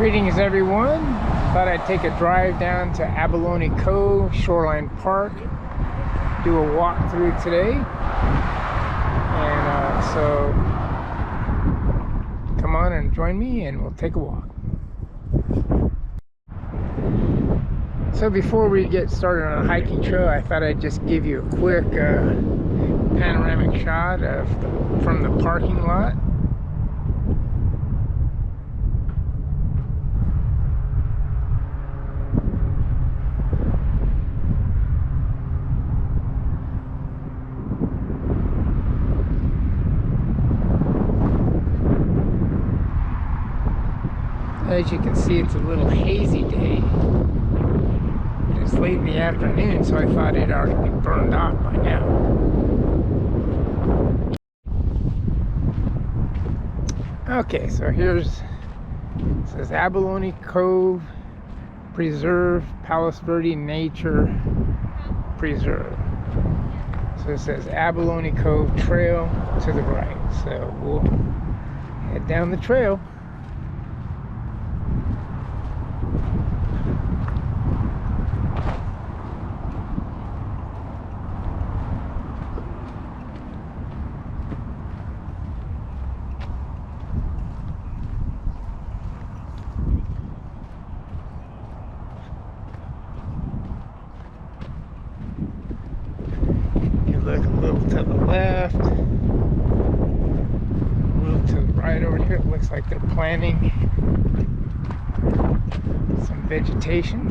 Greetings everyone. Thought I'd take a drive down to Abalone Cove Shoreline Park, do a walkthrough today, and so come on and join me and we'll take a walk. So before we get started on a hiking trail, I thought I'd just give you a quick panoramic shot from the parking lot. As you can see, it's a little hazy day. It's late in the afternoon, so I thought it'd already be burned off by now. Okay, so it says Abalone Cove Preserve, Palos Verdes Nature Preserve. So it says Abalone Cove Trail to the right. So we'll head down the trail. Look a little to the left, a little to the right over here. It looks like they're planting some vegetation.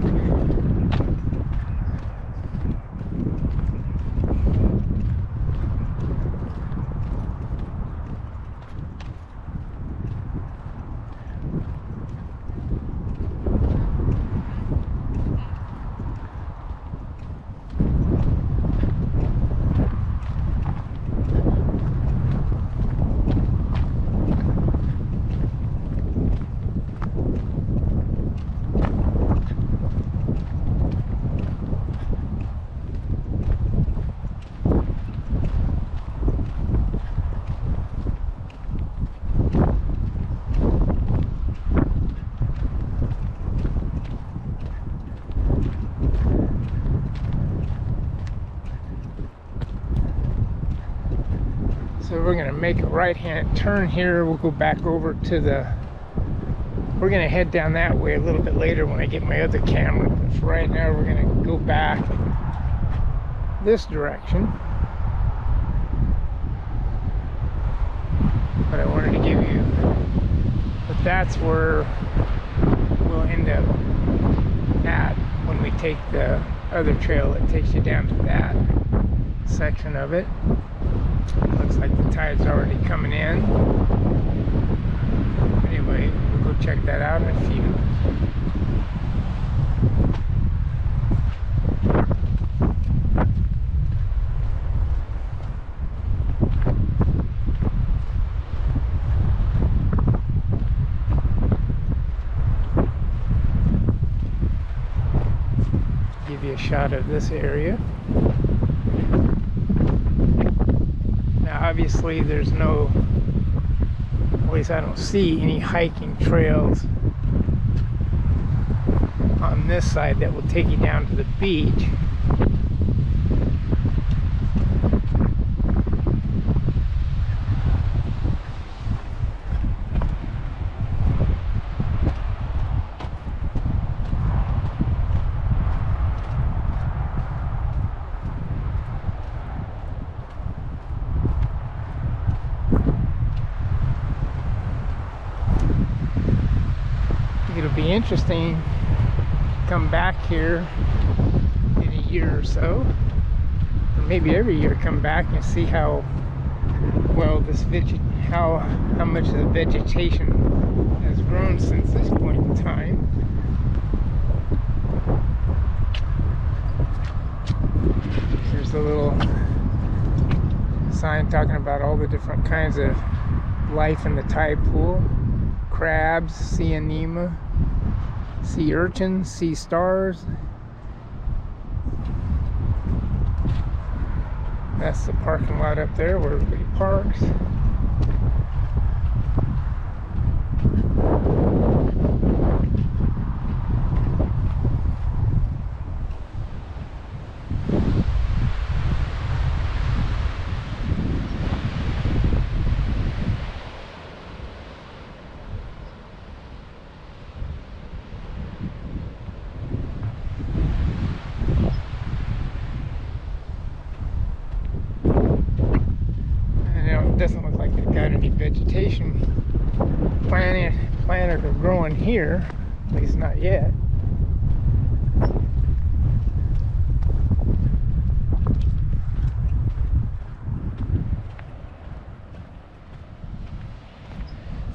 So we're going to make a right-hand turn here. We'll go back over to we're going to head down that way a little bit later when I get my other camera. But for right now, we're going to go back this direction. But I wanted to give you, but that's where we'll end up at when we take the other trail that takes you down to that section of it. Looks like the tide's already coming in. Anyway, we'll go check that out in a few. Give you a shot of this area. Obviously there's no, at least I don't see any hiking trails on this side that will take you down to the beach. It'll be interesting to come back here in a year or so, or maybe every year come back and see how well this how much of the vegetation has grown since this point in time. There's a little sign talking about all the different kinds of life in the tide pool. Crabs, sea anemone, sea urchins, sea stars. That's the parking lot up there where everybody parks. It doesn't look like they've got any vegetation planted or growing here, at least not yet.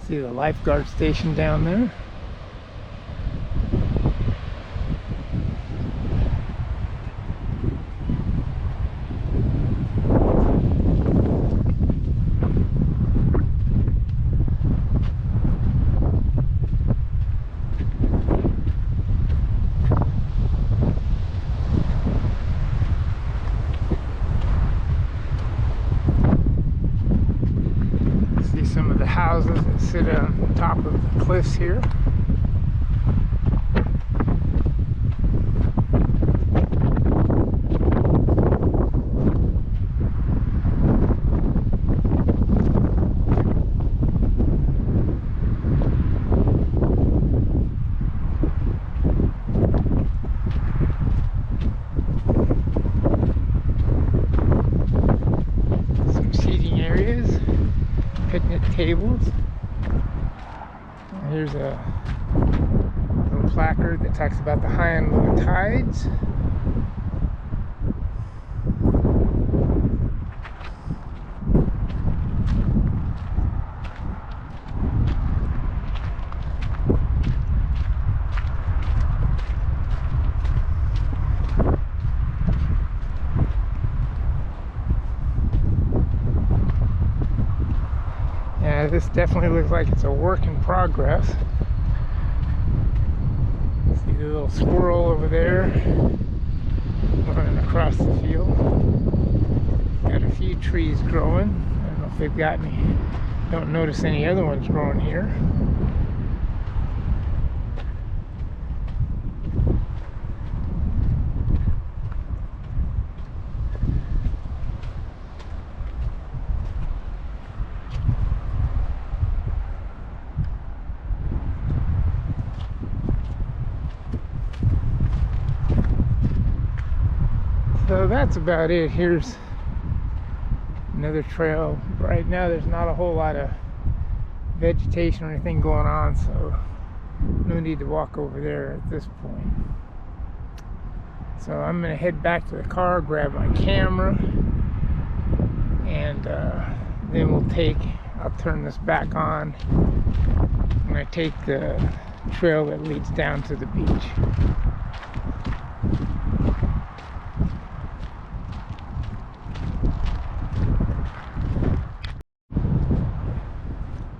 See the Lifeguard Station down there. Some of the houses that sit on top of the cliffs here. Some seating areas. Picnic tables. And here's a little placard that talks about the high and low tides. Yeah, this definitely looks like it's a work in progress. See the little squirrel over there running across the field. Got a few trees growing. I don't know if they've got any. Don't notice any other ones growing here. So that's about it. Here's another trail. Right now there's not a whole lot of vegetation or anything going on, so no need to walk over there at this point. So I'm going to head back to the car, grab my camera, and then I'll turn this back on when I take the trail that leads down to the beach.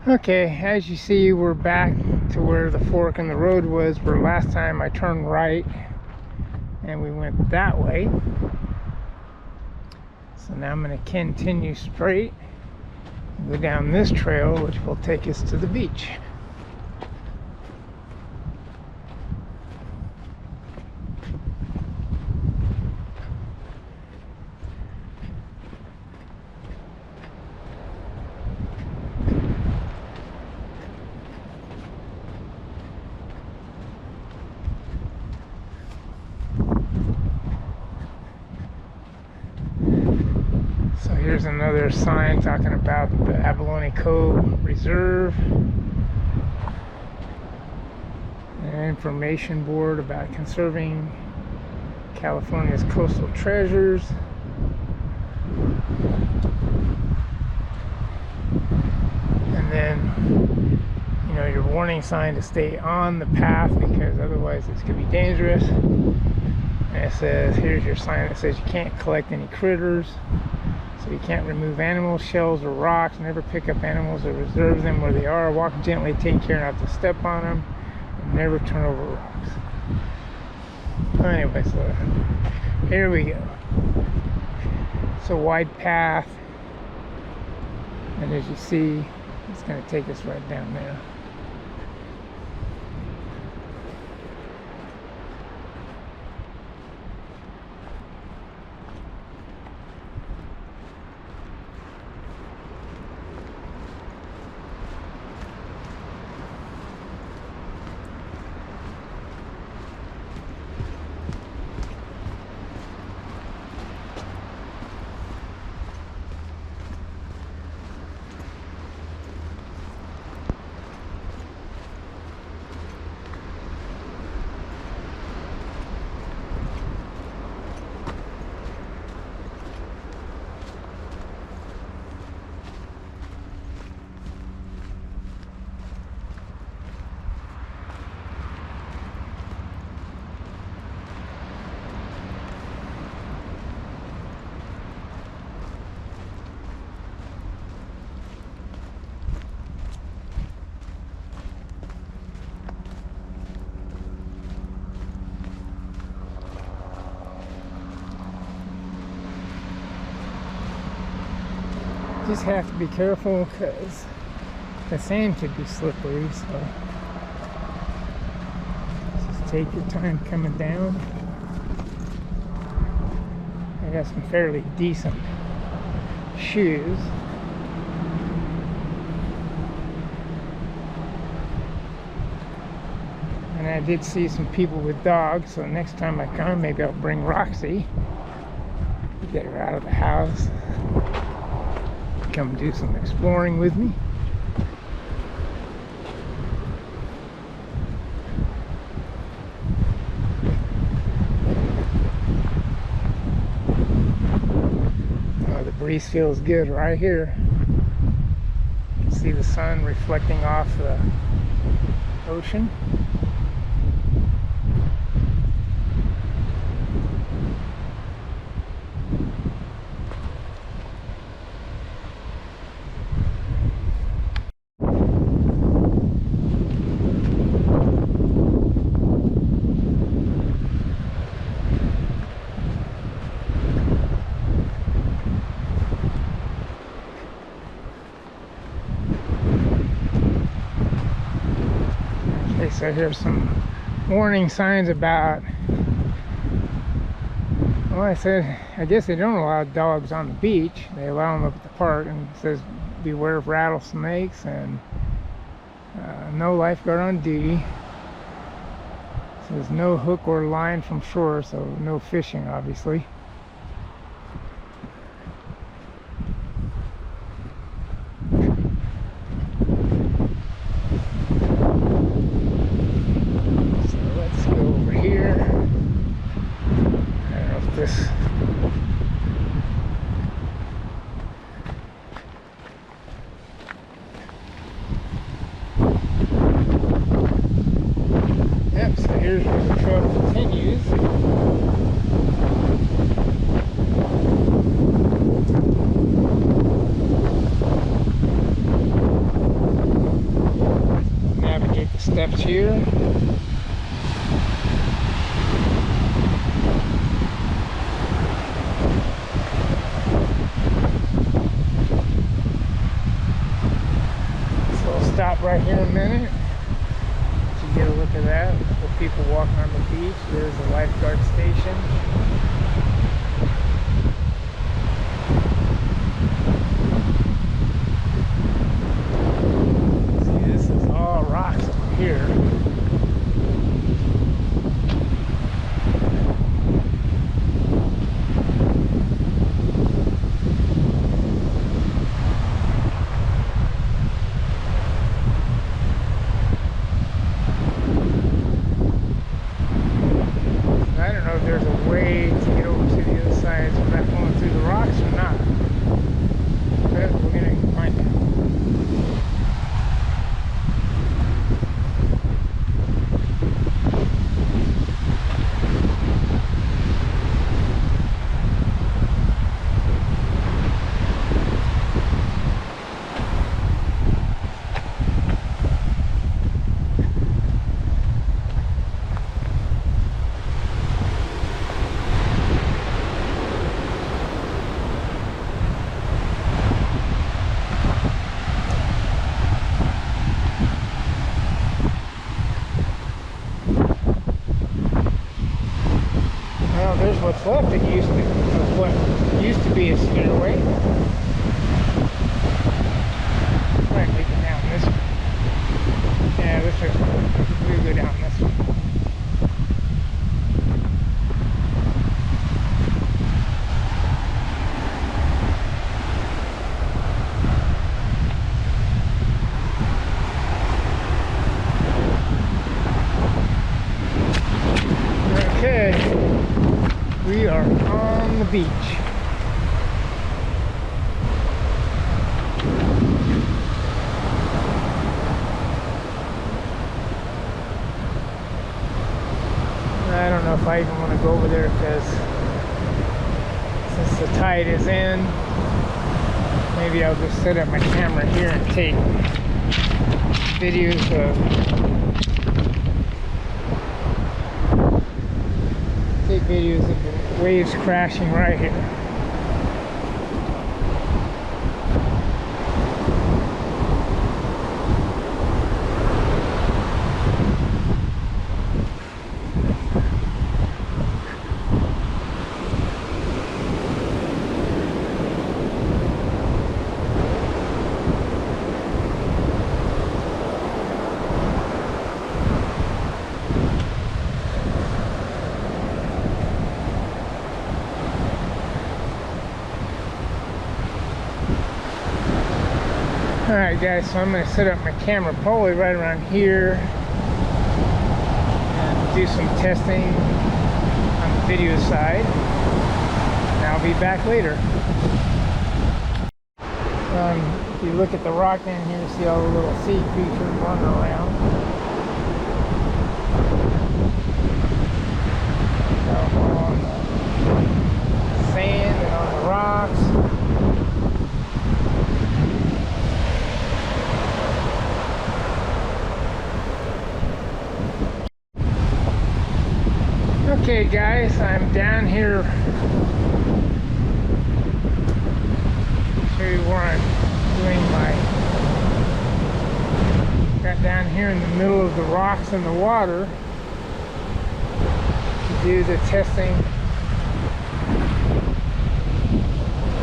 Okay, as you see, we're back to where the fork in the road was, where last time I turned right and we went that way. So now I'm going to continue straight and go down this trail, which will take us to the beach. So here's another sign talking about the Abalone Cove Reserve. An information board about conserving California's coastal treasures. And then, you know, your warning sign to stay on the path because otherwise it's going to be dangerous. And it says, here's your sign that says you can't collect any critters. So you can't remove animals, shells, or rocks. Never pick up animals or reserve them where they are. Walk gently, take care not to step on them. And never turn over rocks. Anyway, so here we go. It's a wide path. And as you see, it's going to take us right down there. Just have to be careful because the sand could be slippery, so just take your time coming down. I got some fairly decent shoes. And I did see some people with dogs, so next time I come, maybe I'll bring Roxy, get her out of the house, come do some exploring with me. Oh, the breeze feels good right here. You can see the sun reflecting off the ocean. So here's some warning signs about, well, I guess they don't allow dogs on the beach. They allow them up at the park, and it says beware of rattlesnakes and no lifeguard on duty. It says no hook or line from shore, so no fishing, obviously. Yep, so here's where the trail continues. Navigate the steps here. Stop right here a minute to get a look at that. A couple people walking on the beach. There's a Lifeguard Station. See, this is all rocks over here. There's a way to get over to the other side without going through the rocks or not. But we're going to find out. There's what's left. It used to, what used to be a stairway. Right, we go down this way. Yeah, this way. We go down this way. We are on the beach. I don't know if I even want to go over there because since the tide is in, maybe I'll just set up my camera here and take videos of the waves crashing right here. Alright guys, so I'm going to set up my camera probably right around here and do some testing on the video side, and I'll be back later. If you look at the rock down here, you see all the little sea creatures wandering around. On the sand and on the rocks. Okay guys, I'm down here. Show you where I'm doing got down here in the middle of the rocks and the water to do the testing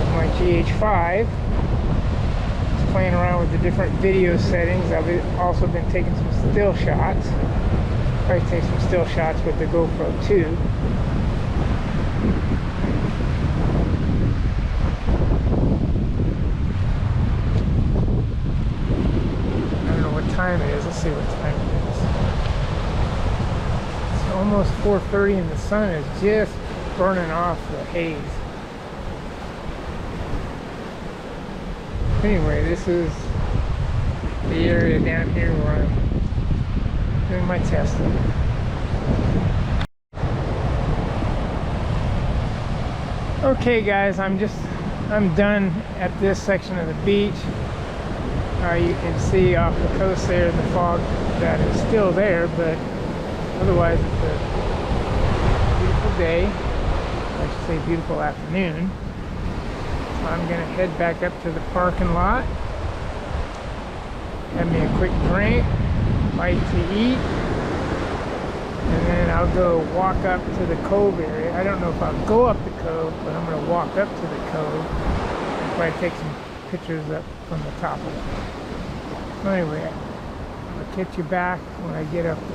of my GH5. Just playing around with the different video settings. I've also been taking some still shots. Probably take some still shots with the GoPro too. I don't know what time it is. Let's see what time it is. It's almost 4:30 and the sun is just burning off the haze. Anyway, this is the area down here where I'm doing my testing. Okay guys, I'm done at this section of the beach. You can see off the coast there the fog that is still there, but otherwise it's a beautiful day. I should say beautiful afternoon. So I'm gonna head back up to the parking lot, have me a quick drink, bite to eat, and then I'll go walk up to the cove area. I don't know if I'll go up the cove, but I'm going to walk up to the cove and probably take some pictures up from the top of it. So anyway, I'll catch you back when I get up there.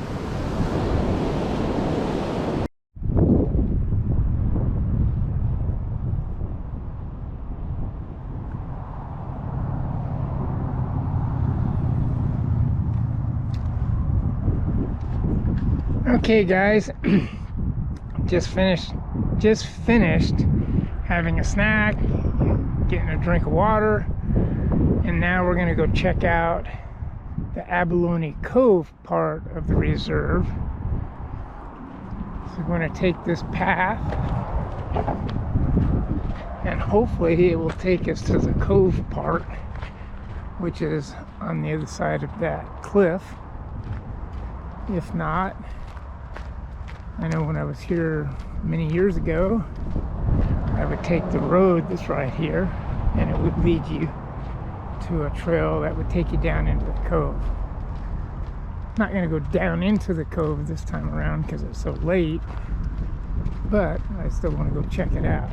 Okay guys, just finished having a snack, getting a drink of water, and now we're going to go check out the Abalone Cove part of the reserve. So we're going to take this path, and hopefully it will take us to the cove part, which is on the other side of that cliff. If not, I know when I was here many years ago, I would take the road that's right here, and it would lead you to a trail that would take you down into the cove. I'm not going to go down into the cove this time around because it's so late, but I still want to go check it out.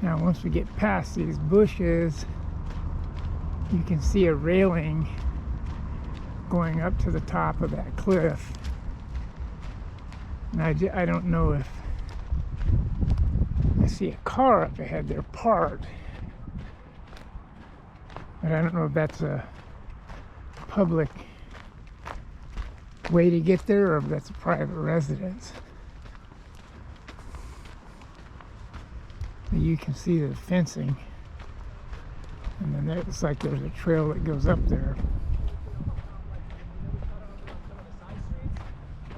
Now once we get past these bushes, you can see a railing going up to the top of that cliff. And I don't know if I see a car up ahead there parked, but I don't know if that's a public way to get there or if that's a private residence. You can see the fencing, and then it's like there's a trail that goes up there.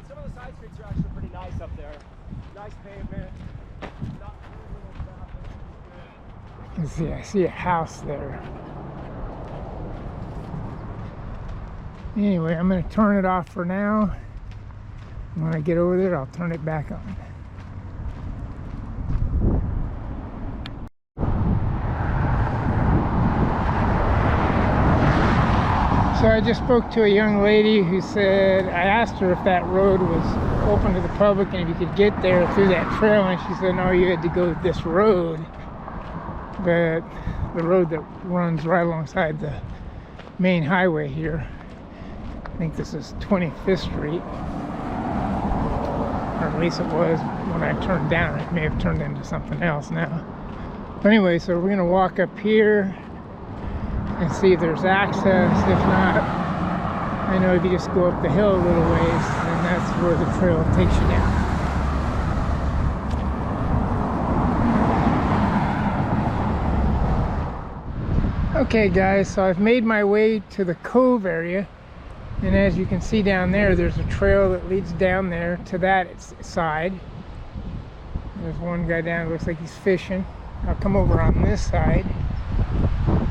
Some of the side streets are actually pretty nice up there. Nice pavement. I see a house there. Anyway, I'm going to turn it off for now. When I get over there, I'll turn it back on. So I just spoke to a young lady who said, I asked her if that road was open to the public and if you could get there through that trail, and she said no, you had to go this road. But the road that runs right alongside the main highway here, I think this is 25th Street, or at least it was when I turned down. It may have turned into something else now. But anyway, so we're going to walk up here and see if there's access. If not, I know if you just go up the hill a little ways, then that's where the trail takes you down. Okay guys, so I've made my way to the cove area, and as you can see down there, there's a trail that leads down there to that side. There's one guy down, looks like he's fishing. I'll come over on this side, and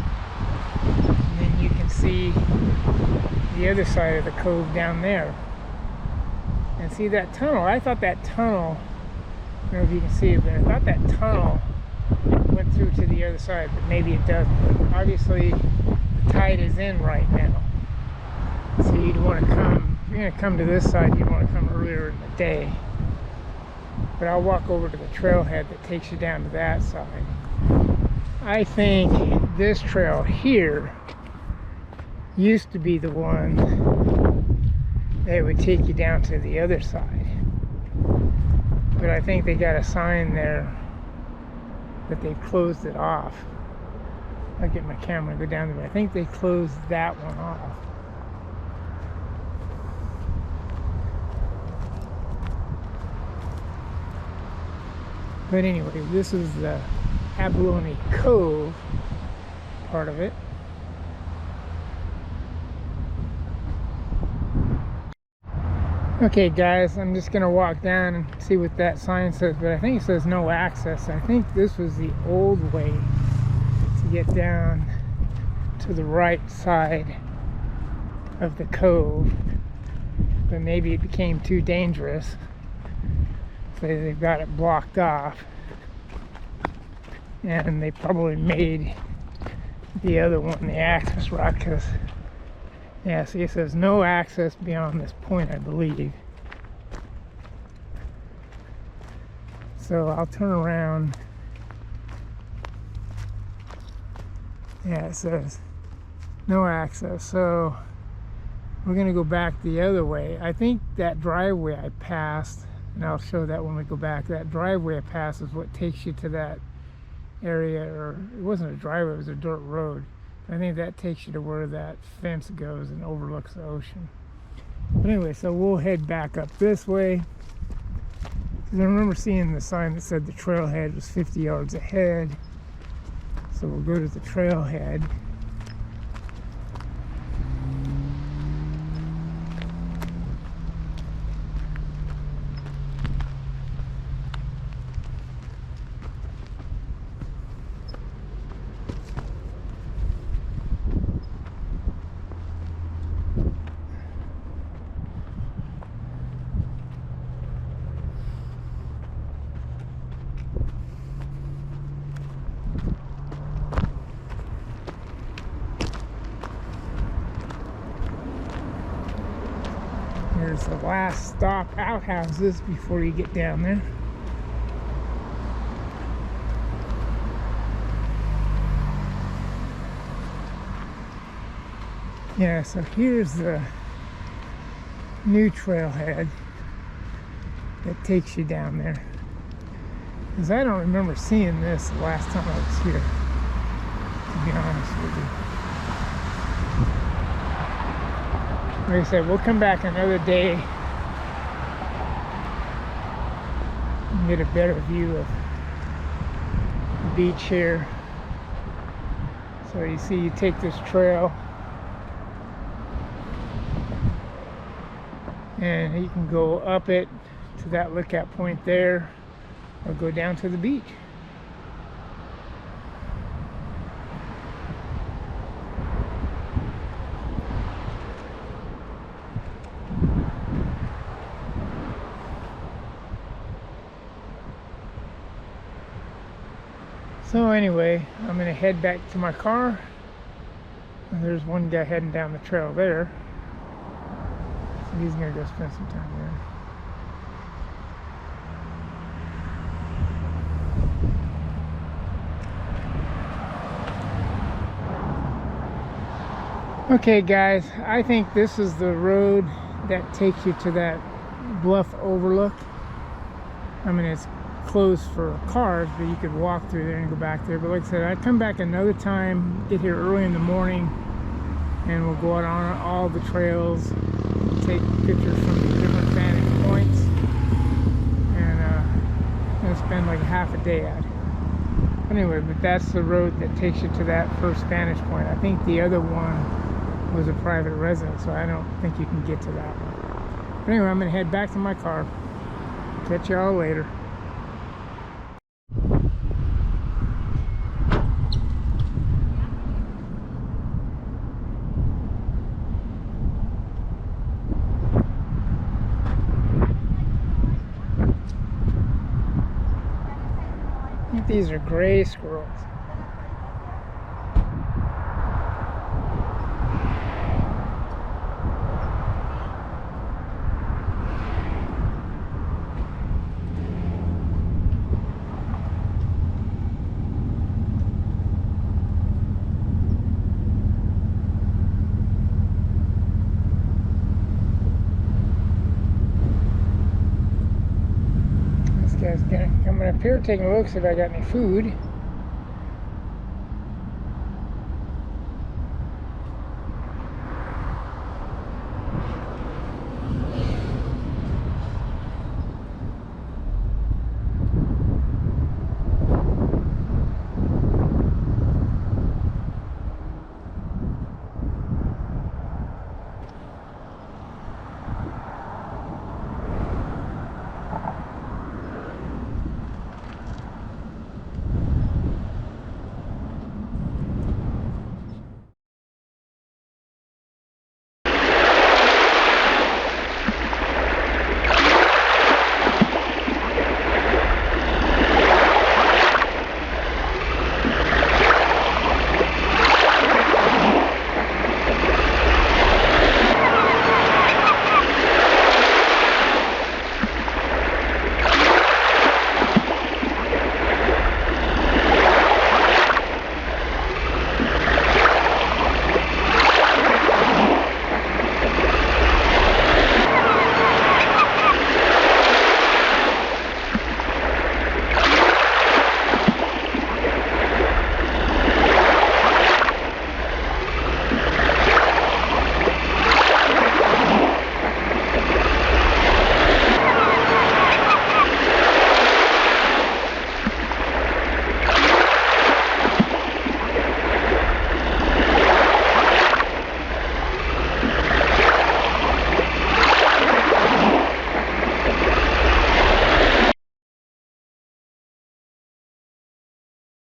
then you can see the other side of the cove down there. And see that tunnel, I thought that tunnel, I don't know if you can see it there, I thought that tunnel went through to the other side, but maybe it doesn't. Obviously the tide is in right now, so you'd want to come, if you're going to come to this side, you'd want to come earlier in the day. But I'll walk over to the trailhead that takes you down to that side. I think this trail here used to be the one that would take you down to the other side, but I think they got a sign there that they closed it off. I'll get my camera and go down there. I think they closed that one off. But anyway, this is the Abalone Cove part of it. Okay guys, I'm just gonna walk down and see what that sign says, but I think it says no access. I think this was the old way to get down to the right side of the cove, but maybe it became too dangerous, so they've got it blocked off, and they probably made the other one the access route, because yeah, see, it says no access beyond this point, I believe. So I'll turn around. Yeah, it says no access. So we're going to go back the other way. I think that driveway I passed, and I'll show that when we go back, that driveway I passed is what takes you to that area, or it wasn't a driveway, it was a dirt road. I think that takes you to where that fence goes and overlooks the ocean. But anyway, so we'll head back up this way, because I remember seeing the sign that said the trailhead was 50 yards ahead. So we'll go to the trailhead. Here's the last stop outhouses before you get down there. Yeah, so here's the new trailhead that takes you down there. Because I don't remember seeing this the last time I was here, to be honest with you. Like I said, we'll come back another day and get a better view of the beach here. So you see, you take this trail and you can go up it to that lookout point there, or go down to the beach. So anyway, I'm gonna head back to my car. And there's one guy heading down the trail there. So he's gonna go spend some time there. Okay guys, I think this is the road that takes you to that bluff overlook. I mean, it's closed for cars, but you could walk through there and go back there. But like I said, I'd come back another time, get here early in the morning, and we'll go out on all the trails, take pictures from the different vantage points, and spend like half a day out here. Anyway, but that's the road that takes you to that first vantage point. I think the other one was a private residence, so I don't think you can get to that one. But anyway, I'm gonna head back to my car. Catch y'all later. These are gray squirrels. This guy's coming up here taking a look, see if I got any food.